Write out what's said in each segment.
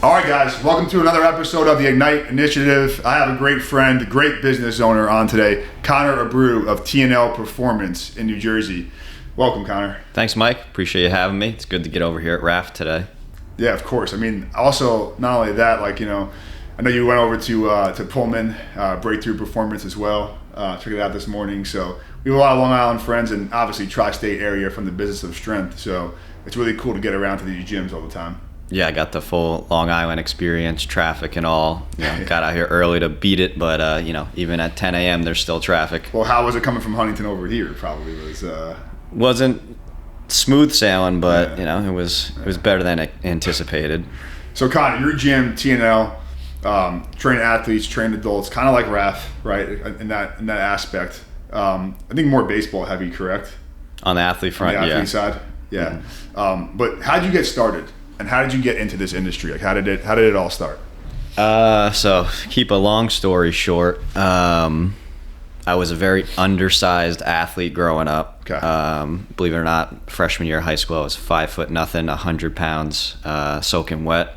All right, guys, welcome to another episode of the Ignite Initiative. I have a great friend, great business owner on today, Connor Abreu of TNL Performance in New Jersey. Welcome, Connor. Thanks, Mike. Appreciate you having me. It's good to get over here at RAF today. Yeah, of course. I mean, also, not only that, I know you went over to Pullman, Breakthrough Performance as well. Checked it out this morning. So we have a lot of Long Island friends and obviously tri-state area from the business of strength. So it's really cool to get around to these gyms all the time. Yeah, I got the full Long Island experience, traffic and all. Got out here early to beat it, but even at 10 a.m. there's still traffic. Well, how was it coming from Huntington over here? Probably wasn't smooth sailing, but it was better than anticipated. So Connor, your gym, TNL, train athletes, train adults, kind of like RAF, right? In that aspect. I think more baseball heavy, correct? On the athlete front, on the athlete side, yeah. But how did you get started? And how did you get into this industry? How did it all start? So keep a long story short, I was a very undersized athlete growing up. Okay. Believe it or not, freshman year of high school, I was 5'0", 100 pounds, soaking wet.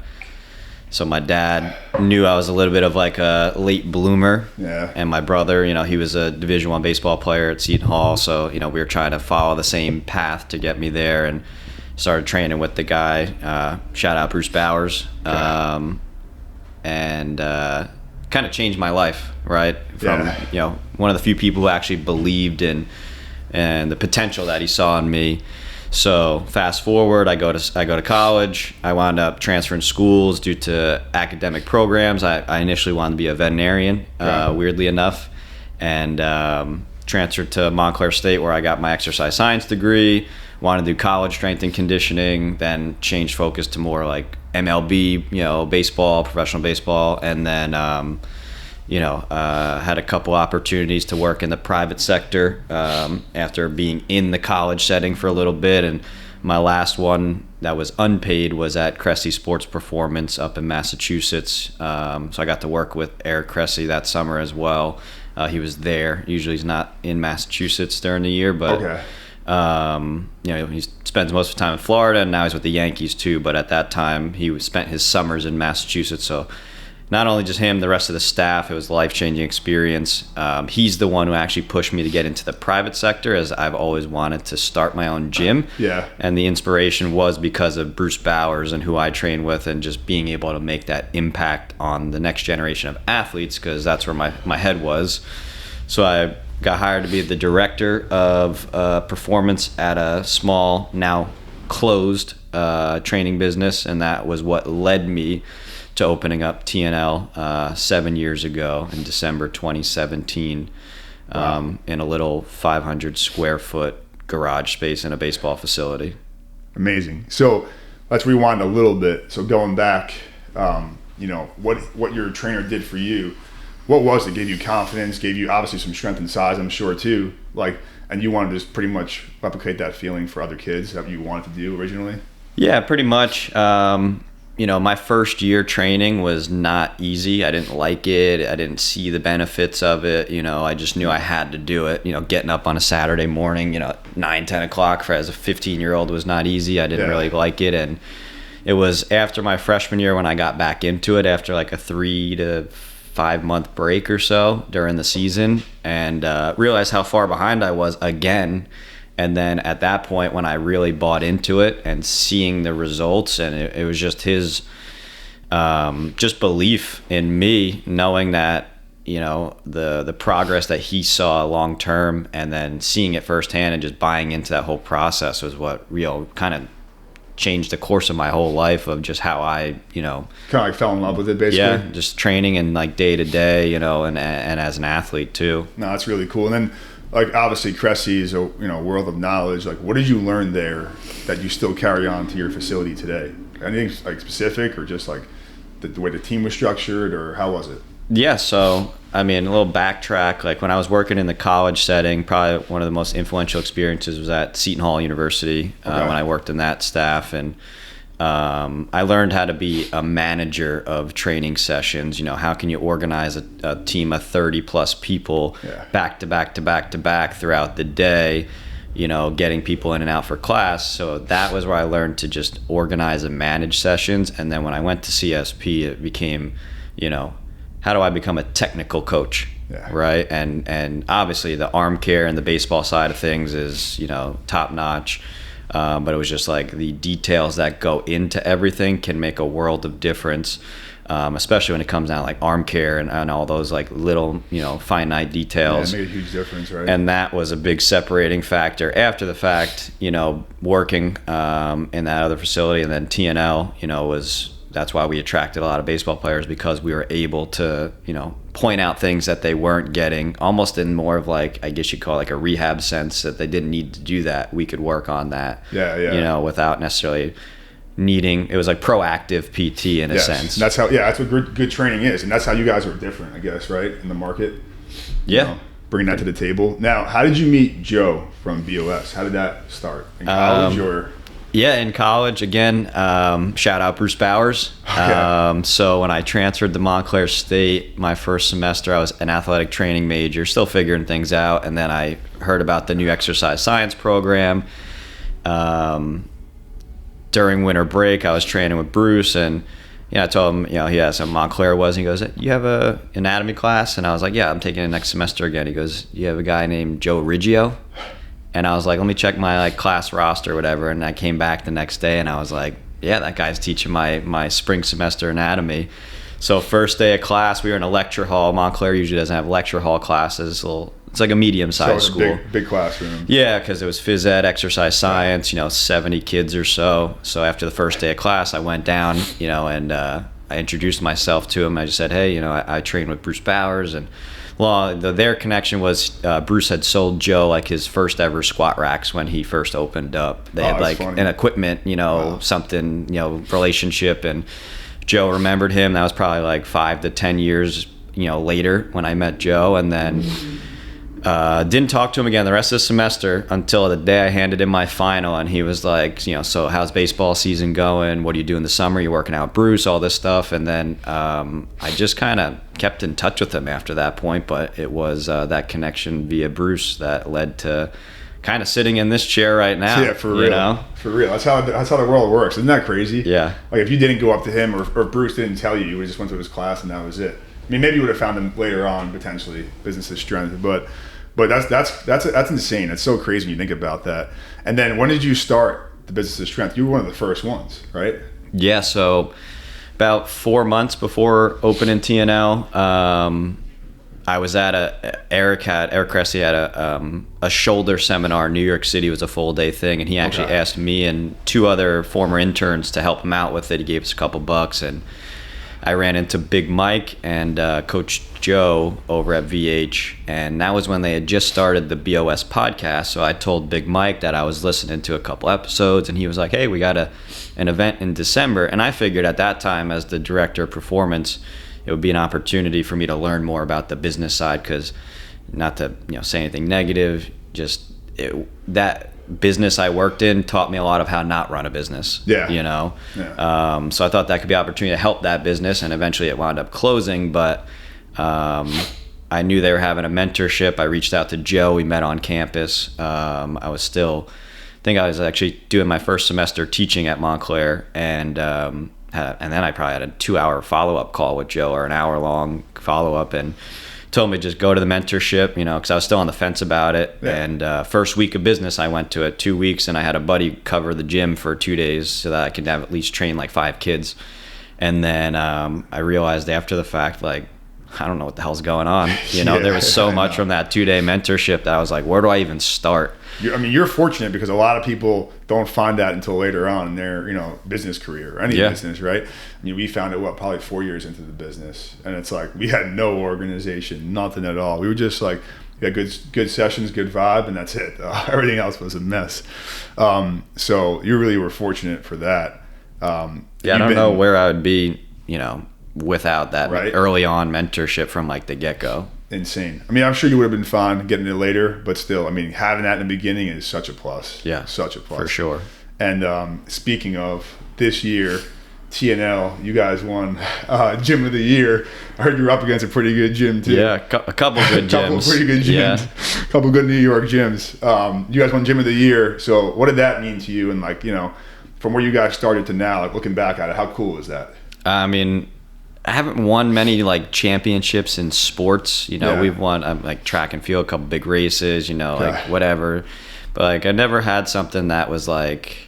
So my dad knew I was a little bit of like a late bloomer. Yeah. And my brother, he was a Division I baseball player at Seton Hall. So, we were trying to follow the same path to get me there, and started training with the guy, shout out Bruce Bowers, and kind of changed my life, right? From one of the few people who actually believed in and the potential that he saw in me. So fast forward, I go to college. I wound up transferring schools due to academic programs. I initially wanted to be a veterinarian, weirdly enough, and transferred to Montclair State, where I got my exercise science degree. Wanted to do college strength and conditioning, then changed focus to more like MLB, baseball, professional baseball, and then had a couple opportunities to work in the private sector after being in the college setting for a little bit. And my last one that was unpaid was at Cressy Sports Performance up in Massachusetts. So I got to work with Eric Cressy that summer as well. He was there. Usually he's not in Massachusetts during the year, but okay. He spends most of the time in Florida, and now he's with the Yankees too. But at that time, he spent his summers in Massachusetts. So not only just him, the rest of the staff, it was a life-changing experience. He's the one who actually pushed me to get into the private sector, as I've always wanted to start my own gym. Yeah. And the inspiration was because of Bruce Bowers and who I train with, and just being able to make that impact on the next generation of athletes, because that's where my head was. So I got hired to be the director of performance at a small, now closed training business, and that was what led me to opening up TNL 7 years ago in December 2017. Wow. In a little 500 square foot garage space in a baseball facility. Amazing. So let's rewind a little bit. So going back, what your trainer did for you. What was it? Gave you confidence, gave you obviously some strength and size, I'm sure too. And you wanted to just pretty much replicate that feeling for other kids that you wanted to do originally? Yeah, pretty much. My first year training was not easy. I didn't like it. I didn't see the benefits of it. I just knew I had to do it. Getting up on a Saturday morning, 9, 10 o'clock as a 15-year-old was not easy. I didn't really like it. And it was after my freshman year when I got back into it, after like a 3 to 5 month break or so during the season, and realized how far behind I was again. And then at that point, when I really bought into it and seeing the results, and it was just his just belief in me, knowing that the progress that he saw long term, and then seeing it firsthand and just buying into that whole process was what kind of changed the course of my whole life, of just how I, kind of like fell in love with it, basically. Yeah, just training and like day to day, and as an athlete too. No, that's really cool. And then, obviously Cressy is a world of knowledge. What did you learn there that you still carry on to your facility today? Anything specific, or just the way the team was structured, or how was it? Yeah, so a little backtrack. When I was working in the college setting, probably one of the most influential experiences was at Seton Hall University. When I worked in that staff, and I learned how to be a manager of training sessions. How can you organize a team of 30 plus people back to back to back to back throughout the day, getting people in and out for class. So that was where I learned to just organize and manage sessions. And then when I went to CSP, it became, how do I become a technical coach? Yeah. Right. And obviously the arm care and the baseball side of things is, top notch. But it was just like the details that go into everything can make a world of difference. Especially when it comes down to like arm care and all those like little, finite details. Yeah, it made a huge difference, right? And that was a big separating factor after the fact, working in that other facility. And then TNL, that's why we attracted a lot of baseball players, because we were able to, point out things that they weren't getting, almost in more of like, I guess you'd call it like a rehab sense, that they didn't need to do that. We could work on that, without necessarily needing. It was like proactive PT in a sense. That's how, that's what good training is. And that's how you guys are different, I guess, right? In the market. Yeah. Bringing that to the table. Now, how did you meet Joe from BOS? How did that start? In college or? Yeah, in college, again, shout out Bruce Bowers. Okay. So when I transferred to Montclair State, my first semester, I was an athletic training major, still figuring ththings out. And then I heard about the new exercise science program. During winter break, I was training with Bruce, and I told him, he asked how Montclair was, and he goes, "You have a anatomy class?" And I was like, "Yeah, I'm taking it next semester again." He goes, "You have a guy named Joe Riggio?" And I was like, "Let me check my class roster or whatever." And I came back the next day, and I was like, "Yeah, that guy's teaching my spring semester anatomy." So first day of class, we were in a lecture hall. Montclair usually doesn't have lecture hall classes. It's like a medium-sized school. Big classroom. Yeah, because it was phys ed, exercise science, 70 kids or so. So after the first day of class, I went down, and I introduced myself to him. I just said, "Hey, I trained with Bruce Bowers." And their connection was Bruce had sold Joe like his first ever squat racks when he first opened up. They had like an equipment, something, relationship. And Joe remembered him. That was probably like 5 to 10 years, later when I met Joe. And then didn't talk to him again the rest of the semester until the day I handed in my final, and he was like, "So how's baseball season going? What do you do in the summer? You're working out with Bruce, all this stuff." And then I just kind of kept in touch with him after that point, but it was that connection via Bruce that led to kind of sitting in this chair right now. Yeah, for real. For real. That's how the world works. Isn't that crazy? Yeah. Like if you didn't go up to him or Bruce didn't tell you, you just went to his class and that was it. I mean, maybe you would have found him later on, potentially, business of strength, but that's insane. It's so crazy when you think about that. And then when did you start the business of strength? You were one of the first ones, right? Yeah. So about 4 months before opening TNL, I was at Eric Cressy had a shoulder seminar in New York City. It was a full day thing, and he actually asked me and 2 other former interns to help him out with it. He gave us a couple bucks, and I ran into Big Mike and Coach Joe over at VH, and that was when they had just started the BOS podcast. So I told Big Mike that I was listening to a couple episodes, and he was like, "Hey, we got an event in December." And I figured at that time, as the director of performance, it would be an opportunity for me to learn more about the business side, because not to say anything negative, just that business I worked in taught me a lot of how not run a business. Yeah. So I thought that could be an opportunity to help that business, and eventually it wound up closing. But I knew they were having a mentorship. I reached out to Joe. We met on campus. I was actually doing my first semester teaching at Montclair, and then I probably had a 2-hour follow-up call with Joe, or an hour-long follow-up, and told me to just go to the mentorship, because I was still on the fence about it. Yeah. And first week of business, I went to it 2 weeks, and I had a buddy cover the gym for 2 days so that I could have at least train like 5 kids. And then I realized after the fact, like, I don't know what the hell's going on. There was so much from that 2-day mentorship that I was like, where do I even start? You're fortunate, because a lot of people don't find that until later on in their, business career or any business, right? We found it, probably 4 years into the business, and it's like we had no organization, nothing at all. We were just like, we had good sessions, good vibe, and that's it. Everything else was a mess. So you really were fortunate for that. I don't know where I would be, without that early on mentorship from like the get-go. Insane. I'm sure you would have been fine getting it later, but still, having that in the beginning is such a plus. Yeah, such a plus for sure. And speaking of this year, TNL, you guys won Gym of the Year. I heard you were up against a pretty good gym too. Yeah, a couple good gyms. Couple pretty good gyms. Yeah. Couple good New York gyms. You guys won Gym of the Year. So what did that mean to you? And like, you know, from where you guys started to now, like looking back at it, how cool is that? I mean, I haven't won many like championships in sports. You know, we've won like track and field, a couple big races, you know, like whatever. But like I never had something that was like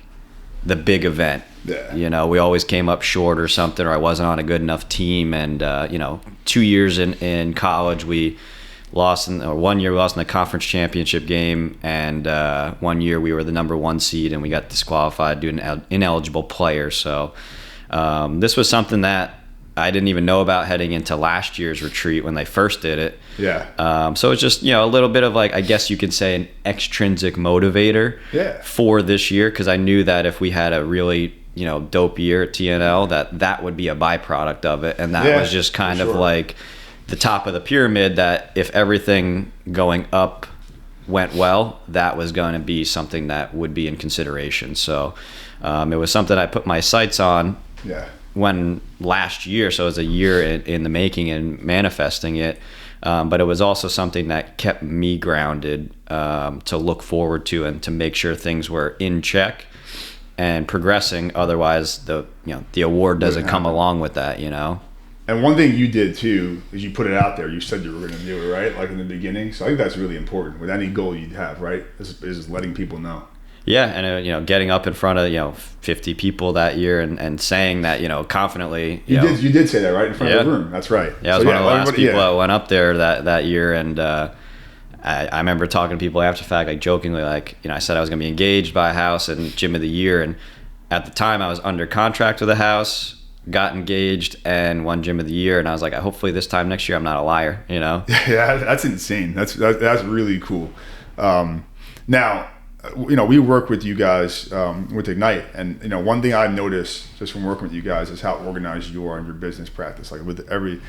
the big event. Yeah. You know, we always came up short or something, or I wasn't on a good enough team. And, you know, 2 years in college, we lost or 1 year we lost in the conference championship game. And 1 year we were the number 1 seed and we got disqualified due to an ineligible player. So this was something that I didn't even know about heading into last year's retreat when they first did it. Yeah. So it's just, you know, a little bit of like, I guess you could say an extrinsic motivator for this year. Cause I knew that if we had a really, you know, dope year at TNL, that would be a byproduct of it. And that was just kind of like the top of the pyramid, that if everything going up went well, that was going to be something that would be in consideration. So it was something I put my sights on. Yeah. When last year, so it was a year in the making and manifesting it, but it was also something that kept me grounded to look forward to and to make sure things were in check and progressing. Otherwise, the award doesn't come along with that, you know. And one thing you did too is you put it out there. You said you were going to do it, right? Like in the beginning. So I think that's really important with any goal you have, right? Is letting people know. Yeah, and you know, getting up in front of 50 people that year and saying that, you know, confidently. You did say that, right, in front of the room. That's right. Yeah, I was one of the last people that went up there that year, and I remember talking to people after the fact, like jokingly, like, you know, I said I was going to be engaged by a house and Gym of the Year, and at the time I was under contract with a house, got engaged, and won Gym of the Year, and I was like, hopefully this time next year I'm not a liar, you know. Yeah, that's insane. That's really cool. Now, you know, we work with you guys with Ignite, and you know, one thing I've noticed just from working with you guys is how organized you are in your business practice, like with every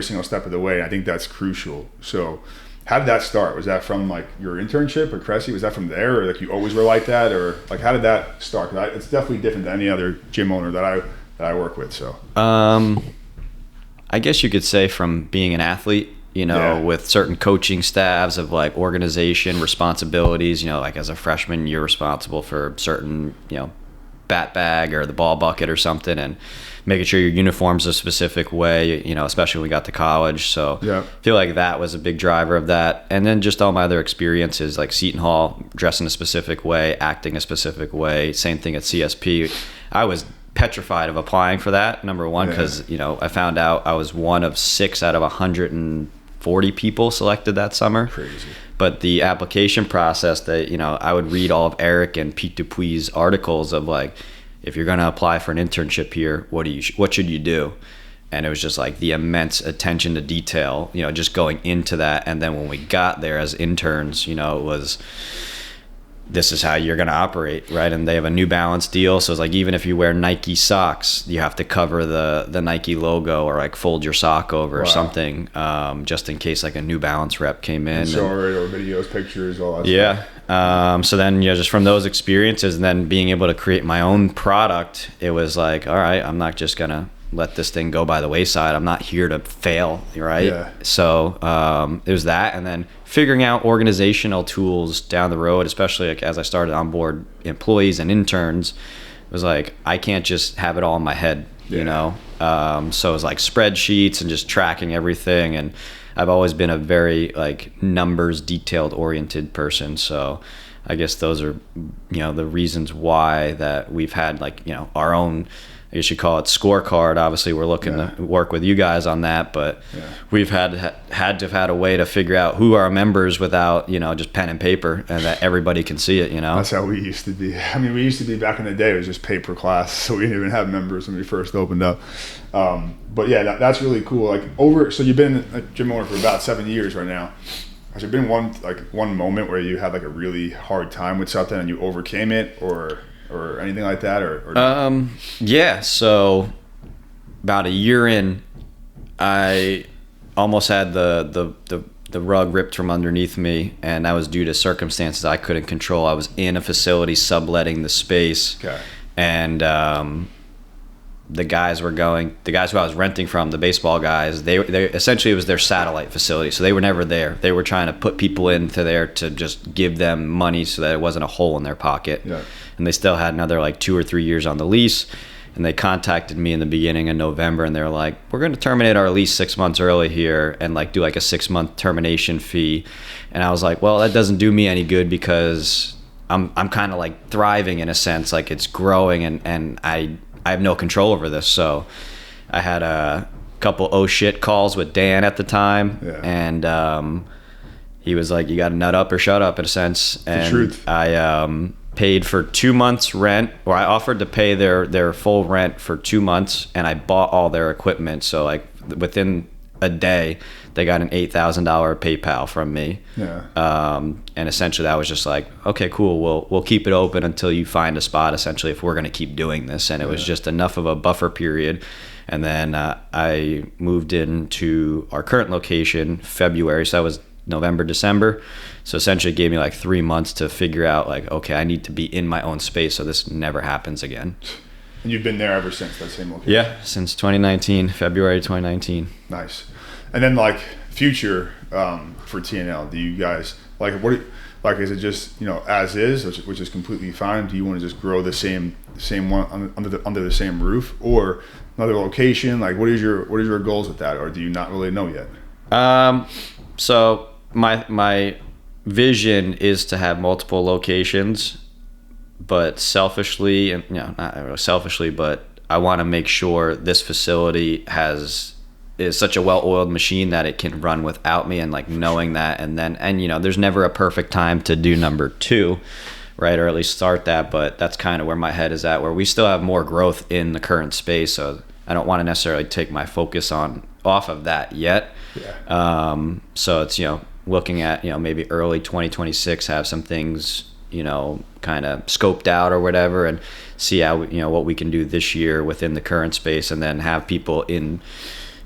single step of the way. I think that's crucial. So how did that start? Was that from like your internship or Cressy? Was that from there, or like you always were like that, or like how did that start? 'Cause it's definitely different than any other gym owner that I work with. So I guess you could say from being an athlete, you know, with certain coaching staffs of like organization responsibilities, you know, like as a freshman, you're responsible for certain, you know, bat bag or the ball bucket or something, and making sure your uniform's a specific way, you know, especially when we got to college. So I feel like that was a big driver of that. And then just all my other experiences, like Seton Hall, dressing a specific way, acting a specific way, same thing at CSP. I was petrified of applying for that, number one, because, you know, I found out I was one of 6 out of 140 people selected that summer. Crazy. But the application process that, you know, I would read all of Eric and Pete Dupuy's articles of like, if you're going to apply for an internship here, what should you do? And it was just like the immense attention to detail, you know, just going into that. And then when we got there as interns, you know, it was, this is how you're going to operate, right? And they have a New Balance deal. So it's like, even if you wear Nike socks, you have to cover the Nike logo or like fold your sock over or something, just in case like a New Balance rep came in. Or videos, pictures, all that stuff. So then, you know, just from those experiences and then being able to create my own product, it was like, all right, I'm not just going to let this thing go by the wayside. I'm not here to fail, right? Yeah. So it was that, and then figuring out organizational tools down the road, especially like as I started on board employees and interns, it was like, I can't just have it all in my head, you know? So it was like spreadsheets and just tracking everything. And I've always been a very like numbers detailed oriented person. So I guess those are, you know, the reasons why that we've had like, you know, our own, I guess you call it scorecard. Obviously, we're looking to work with you guys on that, but we've had to have had a way to figure out who are our members without, you know, just pen and paper, and that everybody can see it, you know? That's how we used to be. I mean, we used to be back in the day, it was just pay per class, so we didn't even have members when we first opened up. But yeah, that's really cool. Like so you've been a gym owner for about 7 years right now. Has there been one moment where you had like a really hard time with something and you overcame it, or anything like that, or yeah, so about a year in, I almost had the rug ripped from underneath me, and that was due to circumstances I couldn't control. I was in a facility subletting the space, and the guys who I was renting from, the baseball guys, they essentially, it was their satellite facility. So they were never there. They were trying to put people into there to just give them money so that it wasn't a hole in their pocket. Yeah. And they still had another like 2 or 3 years on the lease. And they contacted me in the beginning of November, and they're like, we're going to terminate our lease 6 months early here and like do like a 6-month termination fee. And I was like, well, that doesn't do me any good because I'm kind of like thriving in a sense, like it's growing, and I have no control over this. So I had a couple oh shit calls with Dan at the time. Yeah. And he was like, you got to nut up or shut up in a sense. And the truth. I paid for 2 months rent, or I offered to pay their full rent for 2 months, and I bought all their equipment. So like within a day, they got an $8,000 PayPal from me. Yeah. And essentially that was just like, okay, cool. We'll keep it open until you find a spot, essentially, if we're going to keep doing this. And it was just enough of a buffer period. And then I moved into our current location February. So that was November, December. So essentially it gave me like 3 months to figure out like, okay, I need to be in my own space so this never happens again. And you've been there ever since, that same location? Yeah, since 2019, February 2019. Nice. And then like future for TNL, do you guys like is it just, as is, which is completely fine? Do you want to just grow the same one under the same roof, or another location? Like what is your goals with that, or do you not really know yet? So my vision is to have multiple locations, but selfishly, and not really selfishly, but I want to make sure this facility is such a well-oiled machine that it can run without me, and like knowing that, and there's never a perfect time to do number 2, right, or at least start that, but that's kind of where my head is at, where we still have more growth in the current space, so I don't want to necessarily take my focus off of that yet. Yeah. So it's looking at maybe early 2026, have some things kind of scoped out or whatever, and see how what we can do this year within the current space, and then have people in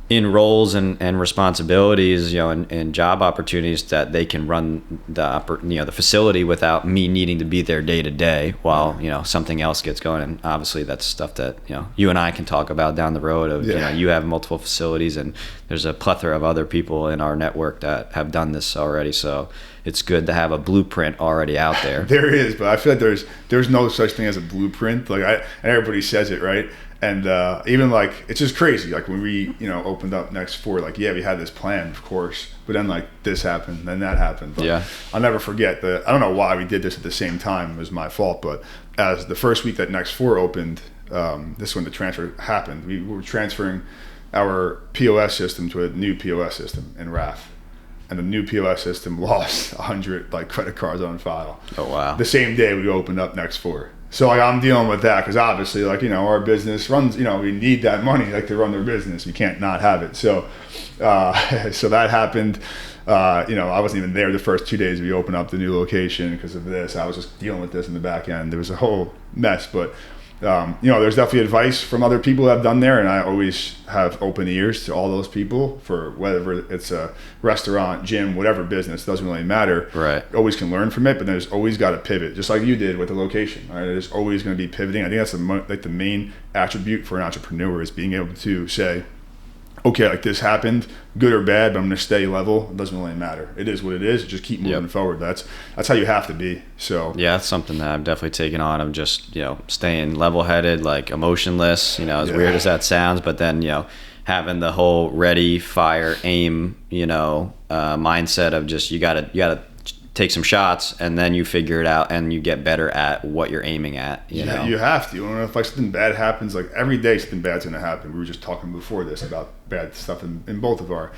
roles and responsibilities, and job opportunities that they can run the facility without me needing to be there day to day while something else gets going. And obviously that's stuff that you and I can talk about down the road of you have multiple facilities, and there's a plethora of other people in our network that have done this already, so it's good to have a blueprint already out there. There is, but I feel like there's no such thing as a blueprint. Like and everybody says it, right? And even like, it's just crazy. Like when we, opened up Next 4, like, we had this plan, of course, but then like this happened, then that happened. But yeah. I'll never forget I don't know why we did this at the same time. It was my fault. But as the first week that Next 4 opened, this is when the transfer happened. We were transferring our POS system to a new POS system in RAF. And the new POS system lost 100 like credit cards on file. Oh, wow. The same day we opened up Next 4. So like I'm dealing with that because obviously like our business runs, we need that money like to run their business. You can't not have it. So so that happened. I wasn't even there the first 2 days we opened up the new location because of this. I was just dealing with this in the back end. There was a whole mess, but there's definitely advice from other people that have done there, and I always have open ears to all those people for whether it's a restaurant, gym, whatever business, doesn't really matter. Right. Always can learn from it, but there's always got to pivot, just like you did with the location. Right? There's always going to be pivoting. I think that's the main attribute for an entrepreneur is being able to say, okay, like this happened, good or bad, but I'm going to stay level. It doesn't really matter. It is what it is. Just keep moving forward. That's how you have to be. So yeah, that's something that I've definitely taken on. I'm just staying level-headed, like emotionless. As weird as that sounds, but then having the whole ready, fire, aim, mindset of just you gotta take some shots, and then you figure it out, and you get better at what you're aiming at. You know, you have to. If like something bad happens, like every day something bad's gonna happen. We were just talking before this about bad stuff in both of our,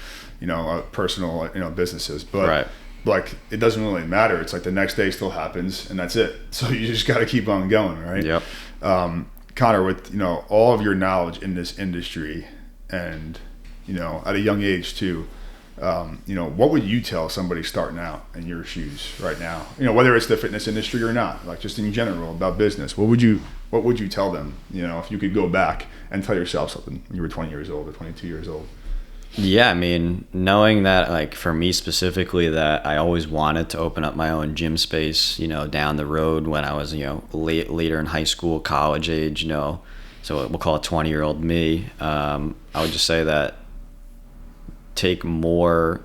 personal, businesses. But right. Like it doesn't really matter. It's like the next day still happens, and that's it. So you just got to keep on going, right? Yep. Connor, with all of your knowledge in this industry, and at a young age too. What would you tell somebody starting out in your shoes right now? Whether it's the fitness industry or not, like just in general about business. What would you tell them? If you could go back and tell yourself something when you were 20 years old or 22 years old. Yeah, I mean, knowing that, like for me specifically, that I always wanted to open up my own gym space, down the road when I was, later in high school, college age, so we'll call it 20-year-old me, I would just say that take more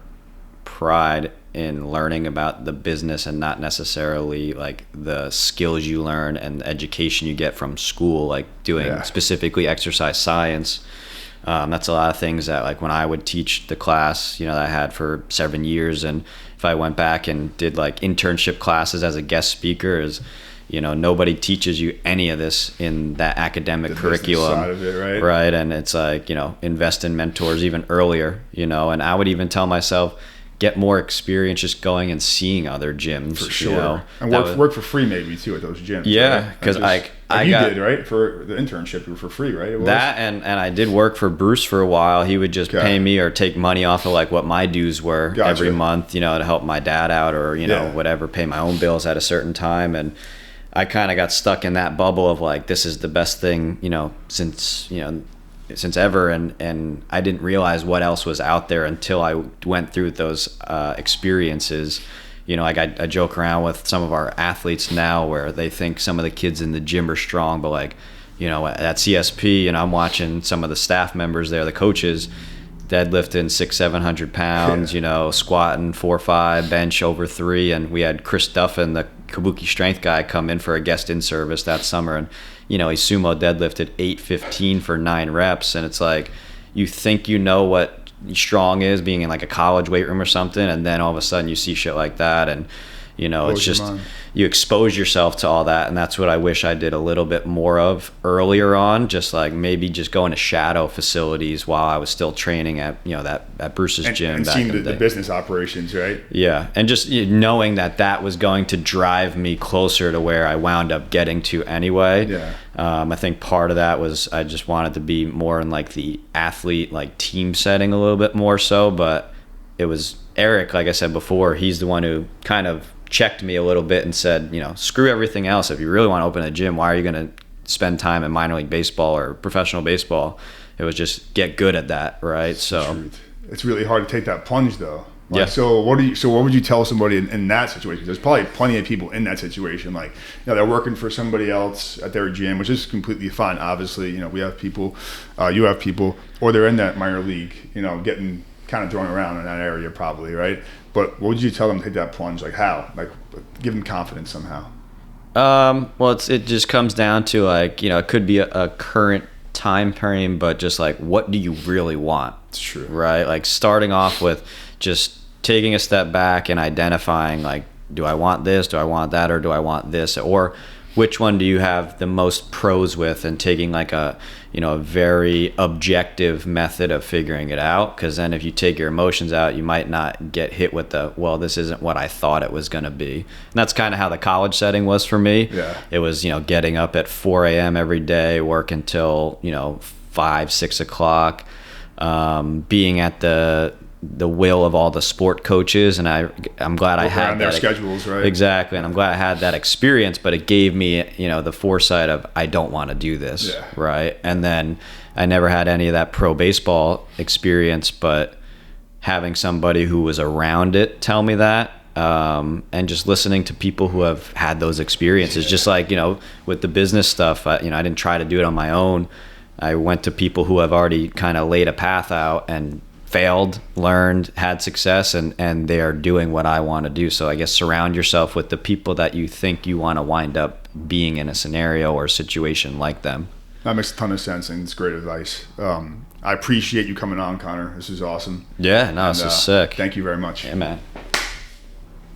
pride in learning about the business and not necessarily like the skills you learn and the education you get from school, like doing specifically exercise science. That's a lot of things that, like, when I would teach the class, that I had for 7 years, and if I went back and did like internship classes as a guest speaker, is nobody teaches you any of this in that academic curriculum side of it, right? And it's like, invest in mentors even earlier, and I would even tell myself, get more experience just going and seeing other gyms. For sure. And work for free maybe too at those gyms. Yeah, because right? I did, right? For the internship, you were for free, right? It was? That, and I did work for Bruce for a while. He would just pay me or take money off of like what my dues were every month, to help my dad out, or, whatever, pay my own bills at a certain time. And I kind of got stuck in that bubble of like, this is the best thing, since ever, and I didn't realize what else was out there until I went through those experiences. Like I joke around with some of our athletes now where they think some of the kids in the gym are strong, but like, at CSP, I'm watching some of the staff members there, the coaches, deadlifting 600-700 pounds, squatting 4-5, bench over 3, and we had Chris Duffin, the Kabuki strength guy, come in for a guest in service that summer, and he sumo deadlifted 815 for 9 reps, and it's like, you think what strong is, being in like a college weight room or something, and then all of a sudden you see shit like that, and it's just, you expose yourself to all that. And that's what I wish I did a little bit more of earlier on, just like maybe just going to shadow facilities while I was still training at at Bruce's gym, and seeing the business operations, right? Yeah, and just knowing that was going to drive me closer to where I wound up getting to anyway. Yeah. I think part of that was I just wanted to be more in like the athlete, like team setting a little bit more so, but it was Eric, like I said before, he's the one who kind of checked me a little bit and said, screw everything else. If you really want to open a gym, why are you going to spend time in minor league baseball or professional baseball? It was just get good at that, right? So it's really hard to take that plunge, though. Like, So what would you tell somebody in that situation? There's probably plenty of people in that situation. Like, they're working for somebody else at their gym, which is completely fine. Obviously, we have people, you have people, or they're in that minor league, getting kind of thrown around in that area probably, right? But what would you tell them to take that plunge? Like, how? Like, give them confidence somehow. Well, it just comes down to like, it could be a current time frame, but just like, what do you really want? It's true. Right? Like starting off with just taking a step back and identifying like, do I want this? Do I want that? Or do I want this? Or which one do you have the most pros with, and taking like a very objective method of figuring it out. Because then if you take your emotions out, you might not get hit with this isn't what I thought it was going to be. And that's kind of how the college setting was for me. Yeah. It was, getting up at 4 a.m. every day, work until, 5, 6 o'clock, being at the will of all the sport coaches, and I'm glad I had their schedules, right? Exactly, and I'm glad I had that experience, but it gave me the foresight of I don't want to do this, right? And then I never had any of that pro baseball experience, but having somebody who was around it tell me that, and just listening to people who have had those experiences, just like with the business stuff, I didn't try to do it on my own. I went to people who have already kind of laid a path out and failed, learned, had success, and they are doing what I want to do. So I guess surround yourself with the people that you think you want to wind up being in a scenario or a situation like them. That makes a ton of sense, and it's great advice. I appreciate you coming on, Connor. This is awesome. Yeah, no, this is sick. Thank you very much. Yeah, man.